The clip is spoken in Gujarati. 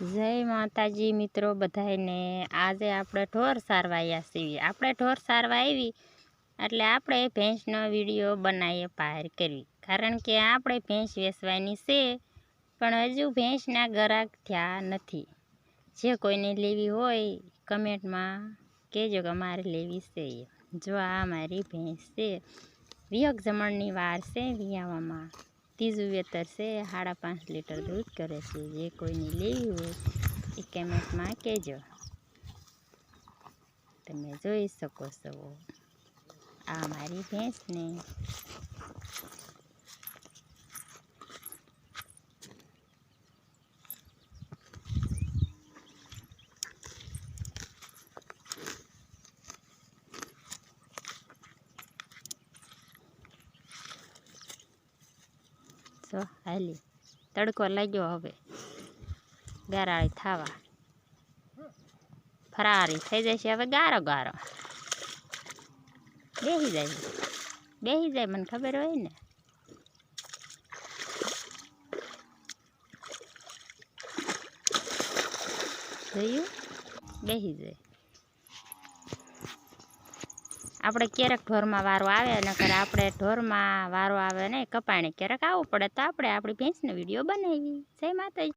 જય માતાજી મિત્રો બધાને। આજે આપણે ઢોર સારવા આવ્યા છીએ। આપણે ઢોર સારવા આવી એટલે આપણે ભેંસનો વિડીયો બનાવીએ બહાર કરવી, કારણ કે આપણે ભેંસ વેચવાની છે પણ હજુ ભેંસના ગરાક થયા નથી। જે કોઈને લેવી હોય કમેન્ટમાં કહેજો કે અમારે લેવી છે। જો આ મારી ભેંસ છે, વિયક જમણની વાર છે, વિયાવામાં ત્રીજું વેતર છે, 5.5 લીટર દૂધ કરે છે। જે કોઈને લેવી હોય એ કમેન્ટમાં કહેજો। તમે જોઈ શકો છો આ મારી ભેંસને। જો હાલી તડકો લાગ્યો, હવે ગારાળી થવા ફરારી થઈ જશે। હવે ગારો ગારો બેસી જાય, મને ખબર હોય ને। જોયું, બેસી જાય। આપણે ક્યારેક ઢોરમાં વારો આવે, નકર આપણે ઢોરમાં વારો આવે ને કપાણે ક્યારેક આવવું પડે તો આપણે આપણી ભેંસનો વિડીયો બનાવી। જય માતાજી।